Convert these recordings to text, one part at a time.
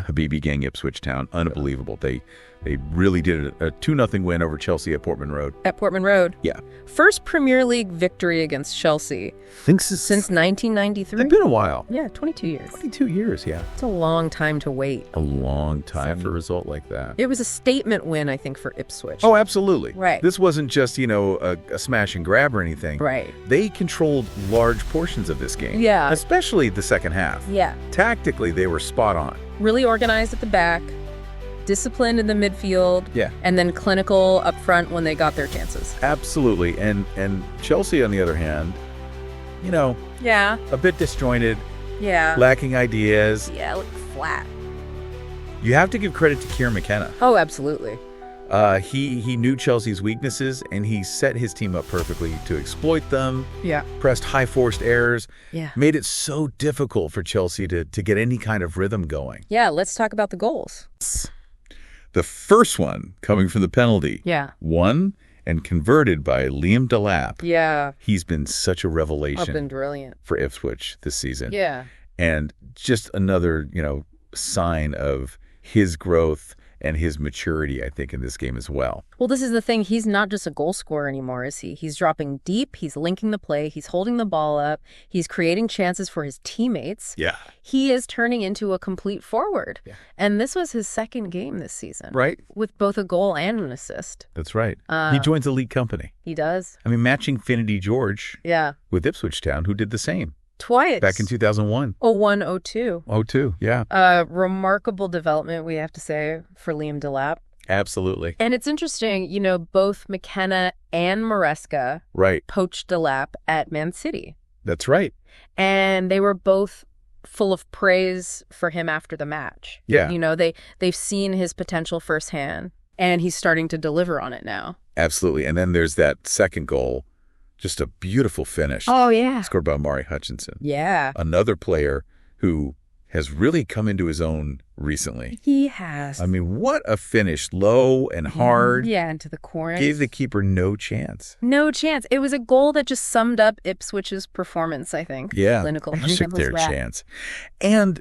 Habibi gang, Ipswich Town. Unbelievable. They really did a 2-0 win over Chelsea at Portman Road. At Portman Road. Yeah. First Premier League victory against Chelsea since 1993. It's been a while. Yeah, 22 years. 22 years, yeah. It's a long time to wait. A long time for a result like that. It was a statement win, I think, for Ipswich. Oh, absolutely. Right. This wasn't just, a smash and grab or anything. Right. They controlled large portions of this game. Yeah. Especially the second half. Yeah. Tactically, they were spot on. Really organized at the back, disciplined in the midfield, Yeah. and then clinical up front when they got their chances. Absolutely. And Chelsea, on the other hand, Yeah. a bit disjointed, Yeah. lacking ideas. Yeah, look flat. You have to give credit to Kieran McKenna. Oh, absolutely. He knew Chelsea's weaknesses, and he set his team up perfectly to exploit them. Yeah. Pressed high-forced errors. Yeah. Made it so difficult for Chelsea to get any kind of rhythm going. Yeah, let's talk about the goals. The first one coming from the penalty. Yeah. Won and converted by Liam Delap. Yeah. He's been such a revelation Been brilliant. for Ipswich this season. Yeah. And just another, sign of his growth and his maturity, I think, in this game as well. Well, this is the thing. He's not just a goal scorer anymore, is he? He's dropping deep. He's linking the play. He's holding the ball up. He's creating chances for his teammates. Yeah. He is turning into a complete forward. Yeah. And this was his second game this season. Right. With both a goal and an assist. That's right. He joins elite company. He does. I mean, matching Finity George Yeah. with Ipswich Town, who did the same Twice. back in 2001. 01, 02. 02, yeah. Remarkable development, we have to say, for Liam Delap. Absolutely. And it's interesting, both McKenna and Maresca Right. poached Delap at Man City. That's right. And they were both full of praise for him after the match. Yeah. They've seen his potential firsthand, and he's starting to deliver on it now. Absolutely. And then there's that second goal, just a beautiful finish. Oh, yeah. Scored by Omari Hutchinson. Yeah. Another player who has really come into his own recently. He has. I mean, what a finish. Low and hard. Yeah, into the corner. Gave the keeper no chance. No chance. It was a goal that just summed up Ipswich's performance, I think. Yeah. Clinical. They took their chance. And,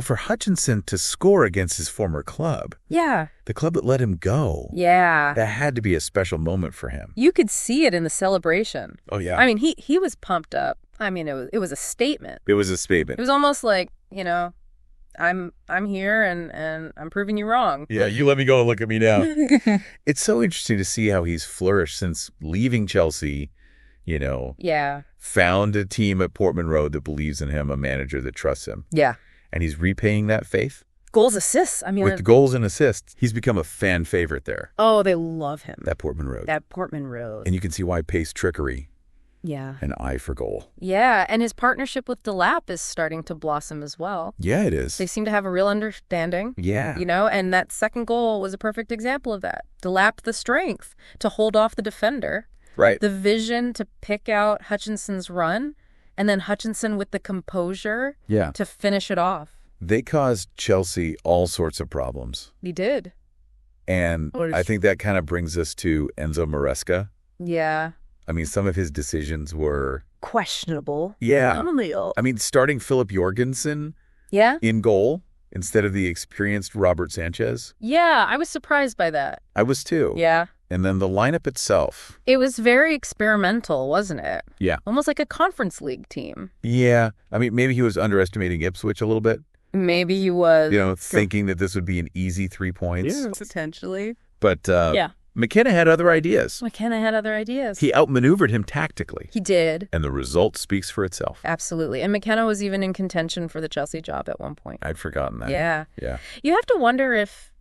for Hutchinson to score against his former club, Yeah. the club that let him go, Yeah. that had to be a special moment for him. You could see it in the celebration. Oh, yeah. I mean, he was pumped up. I mean, it was a statement. It was a statement. It was almost like, I'm here and I'm proving you wrong. Yeah, you let me go and look at me now. It's so interesting to see how he's flourished since leaving Chelsea, Yeah. found a team at Portman Road that believes in him, a manager that trusts him. Yeah. And he's repaying that faith Goals, assists. I mean, with the goals and assists. He's become a fan favorite there, oh, they love him. that Portman Road. That Portman Road. And you can see why pace trickery, Yeah. an eye for goal. Yeah. And his partnership with Delap is starting to blossom as well. Yeah, it is. They seem to have a real understanding. Yeah. And that second goal was a perfect example of that. Delap the strength to hold off the defender, Right. the vision to pick out Hutchinson's run, and then Hutchinson with the composure Yeah. to finish it off. They caused Chelsea all sorts of problems. He did. And I think that kind of brings us to Enzo Maresca. Yeah. I mean, some of his decisions were... Questionable. Yeah. Unreal. I mean, starting Philip Jorgensen Yeah? in goal instead of the experienced Robert Sanchez. Yeah, I was surprised by that. I was too. Yeah. And then the lineup itself. It was very experimental, wasn't it? Yeah. Almost like a conference league team. Yeah. I mean, maybe he was underestimating Ipswich a little bit. Maybe he was. Thinking that this would be an easy 3 points. Yeah, potentially. But Yeah. McKenna had other ideas. McKenna had other ideas. He outmaneuvered him tactically. He did. And the result speaks for itself. Absolutely. And McKenna was even in contention for the Chelsea job at one point. I'd forgotten that. Yeah. Yeah. You have to wonder if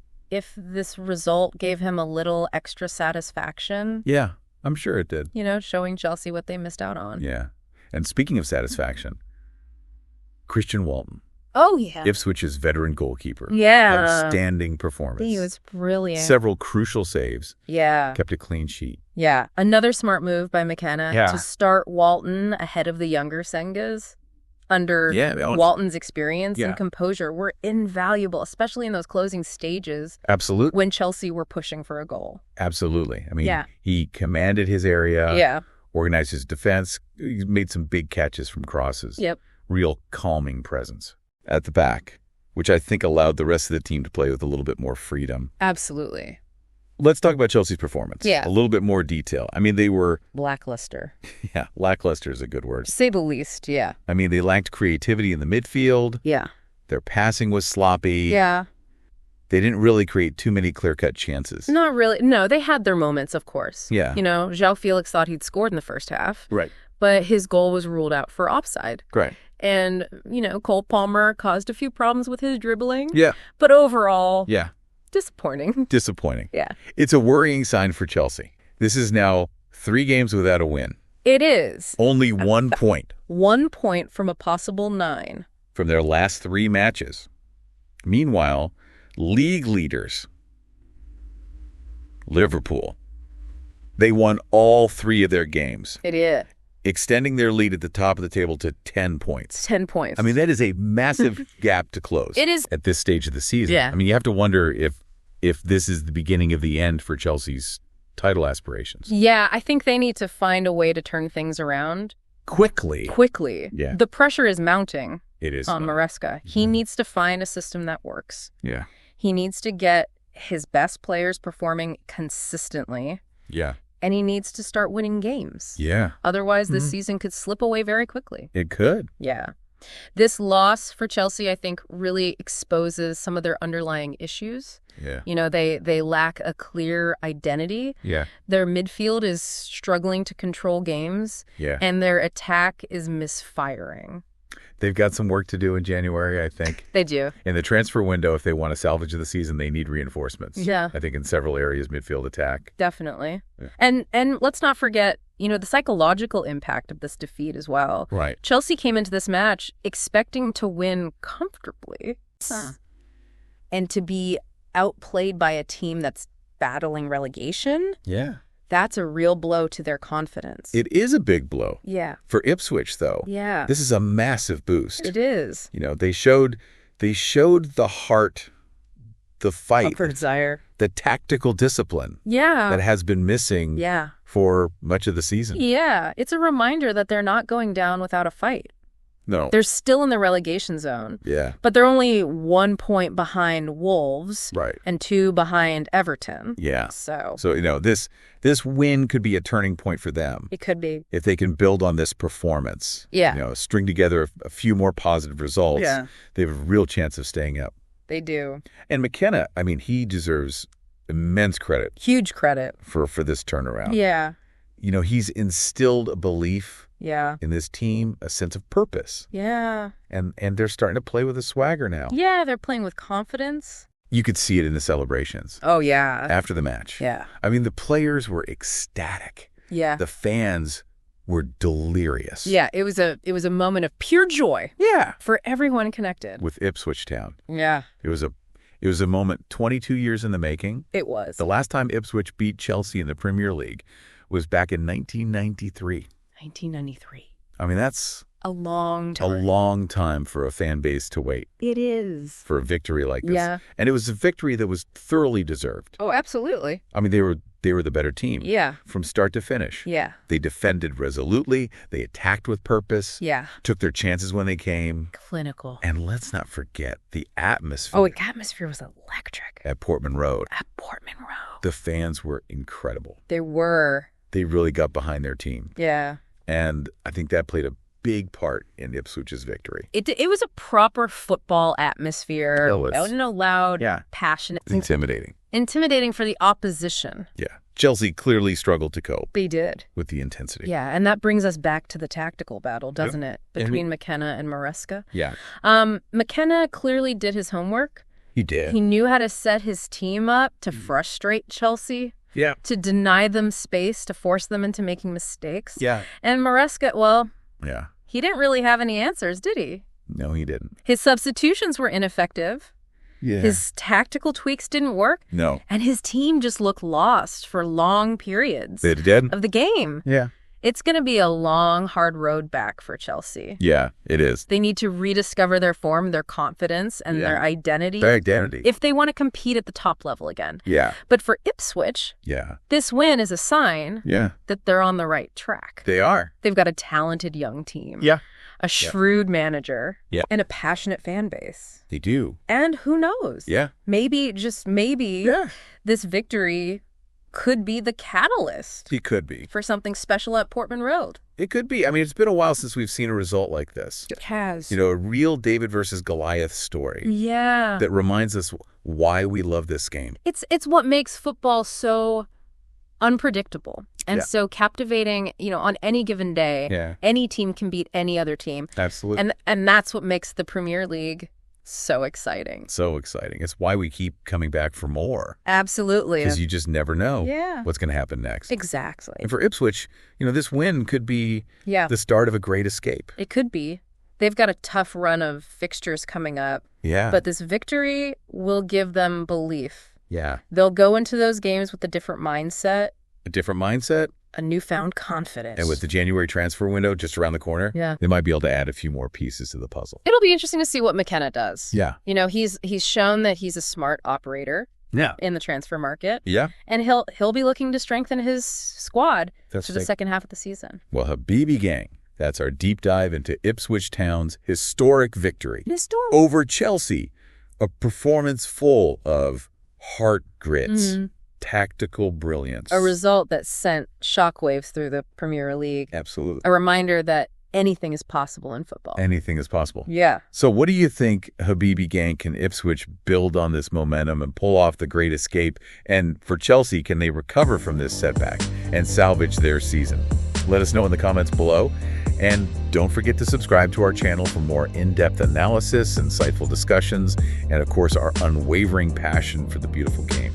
this result gave him a little extra satisfaction, Yeah. I'm sure it did. showing Chelsea what they missed out on. Yeah. And speaking of satisfaction, Christian Walton, Oh, yeah. Ipswich's veteran goalkeeper. Yeah. Outstanding performance. He was brilliant. Several crucial saves. Yeah. Kept a clean sheet. Yeah. Another smart move by McKenna Yeah. to start Walton ahead of the younger Sengas. Under Walton's experience and composure were invaluable, especially in those closing stages. Absolutely. When Chelsea were pushing for a goal. Absolutely. I mean, he commanded his area. Yeah. Organized his defense. He made some big catches from crosses. Yep. Real calming presence. At the back, which I think allowed the rest of the team to play with a little bit more freedom. Absolutely. Let's talk about Chelsea's performance. Yeah. A little bit more detail. I mean, they were... lackluster. Yeah, lackluster is a good word. To say the least, yeah. I mean, they lacked creativity in the midfield. Yeah. Their passing was sloppy. Yeah. They didn't really create too many clear-cut chances. Not really. No, they had their moments, of course. Yeah. You know, João Felix thought he'd scored in the first half. Right. But his goal was ruled out for offside. Right. And, you know, Cole Palmer caused a few problems with his dribbling. Yeah. But overall, yeah, disappointing. Disappointing. Yeah. It's a worrying sign for Chelsea. This is now 3 games without a win. It is. Only 1 point. 1 point from a possible 9. From their last 3 matches. Meanwhile, league leaders, Liverpool, they won all 3 of their games. It is. Extending their lead at the top of the table to 10 points. 10 points. I mean, that is a massive gap to close. It is. At this stage of the season. Yeah. I mean, you have to wonder if this is the beginning of the end for Chelsea's title aspirations. Yeah, I think they need to find a way to turn things around. Quickly. Yeah. The pressure is mounting. It is. On Maresca. He needs to find a system that works. Yeah. He needs to get his best players performing consistently. Yeah. And he needs to start winning games. Yeah. Otherwise, this season could slip away very quickly. It could. Yeah. This loss for Chelsea, I think, really exposes some of their underlying issues. Yeah. You know, they lack a clear identity. Yeah. Their midfield is struggling to control games. Yeah. And their attack is misfiring. They've got some work to do in January, I think. They do. In the transfer window, if they want to salvage the season, they need reinforcements. Yeah. I think in several areas, midfield attack. Definitely. Yeah. And let's not forget, you know, the psychological impact of this defeat as well. Right. Chelsea came into this match expecting to win comfortably and to be outplayed by a team that's battling relegation. Yeah. That's a real blow to their confidence. It is a big blow. Yeah. For Ipswich, though. Yeah. This is a massive boost. It is. You know, they showed the heart, the fight, For desire. the tactical discipline Yeah. that has been missing for much of the season. Yeah. It's a reminder that they're not going down without a fight. No. They're still in the relegation zone. Yeah. But they're only 1 point behind Wolves. Right. And 2 behind Everton. Yeah. So, you know, this win could be a turning point for them. it could be. If they can build on this performance. Yeah. You know, string together a few more positive results. Yeah. They have a real chance of staying up. They do. And McKenna, I mean, he deserves immense credit. Huge credit. For this turnaround. Yeah. You know, he's instilled a belief in this team, a sense of purpose. Yeah. And they're starting to play with a swagger now. Yeah, they're playing with confidence. You could see it in the celebrations. Oh, yeah. After the match. Yeah. I mean, the players were ecstatic. Yeah. The fans were delirious. Yeah, it was a moment of pure joy. Yeah. For everyone connected. With Ipswich Town. Yeah. It was a moment 22 years in the making. It was. The last time Ipswich beat Chelsea in the Premier League was back in 1993. 1993. I mean, that's a long time. A long time for a fan base to wait. It is. For a victory like this. Yeah. And it was a victory that was thoroughly deserved. Oh, absolutely. I mean, they were the better team. Yeah. From start to finish. Yeah. They defended resolutely. They attacked with purpose. Yeah. Took their chances when they came. Clinical. And let's not forget the atmosphere. Oh, the atmosphere was electric. At Portman Road. The fans were incredible. They were. They really got behind their team. Yeah. And I think that played a big part in Ipswich's victory. It was a proper football atmosphere. It was. You know, loud, passionate. Intimidating. Intimidating for the opposition. Yeah. Chelsea clearly struggled to cope. They did. With the intensity. Yeah, and that brings us back to the tactical battle, doesn't it? Between McKenna and Maresca. Yeah. McKenna clearly did his homework. He did. He knew how to set his team up to frustrate Chelsea. Yeah. To deny them space, to force them into making mistakes. Yeah. And Maresca, well, yeah, he didn't really have any answers, did he? No, he didn't. His substitutions were ineffective. Yeah. His tactical tweaks didn't work. No. And his team just looked lost for long periods They did? of the game. Yeah. It's going to be a long, hard road back for Chelsea. Yeah, it is. They need to rediscover their form, their confidence, and their identity. Their identity. If they want to compete at the top level again. Yeah. But for Ipswich, this win is a sign that they're on the right track. They are. They've got a talented young team. Yeah. a shrewd manager, Yep. and a passionate fan base. They do. And who knows? Yeah. Maybe, just maybe, this victory could be the catalyst It could be. for something special at Portman Road. It could be. I mean, it's been a while since we've seen a result like this. It has. You know, a real David versus Goliath story Yeah. that reminds us why we love this game. It's what makes football so unpredictable and so captivating. You know, on any given day, any team can beat any other team. Absolutely. And that's what makes the Premier League so exciting. So exciting. It's why we keep coming back for more. Absolutely. Because you just never know Yeah. what's going to happen next. Exactly. And for Ipswich, you know, this win could be Yeah. the start of a great escape. It could be. They've got a tough run of fixtures coming up. Yeah. But this victory will give them belief. Yeah. They'll go into those games with a different mindset, A different mindset. a newfound confidence. And with the January transfer window just around the corner, they might be able to add a few more pieces to the puzzle. It'll be interesting to see what McKenna does. Yeah. You know, he's shown that he's a smart operator Yeah. in the transfer market. Yeah. And he'll be looking to strengthen his squad That's for the second half of the season. Well, Habibi gang, that's our deep dive into Ipswich Town's historic victory over Chelsea. A performance full of heart grits, tactical brilliance. A result that sent shockwaves through the Premier League. Absolutely. A reminder that anything is possible in football. Anything is possible. Yeah. So what do you think, Habibi gang, can Ipswich build on this momentum and pull off the great escape? And for Chelsea, can they recover from this setback and salvage their season? Let us know in the comments below. And don't forget to subscribe to our channel for more in-depth analysis, insightful discussions, and of course, our unwavering passion for the beautiful game.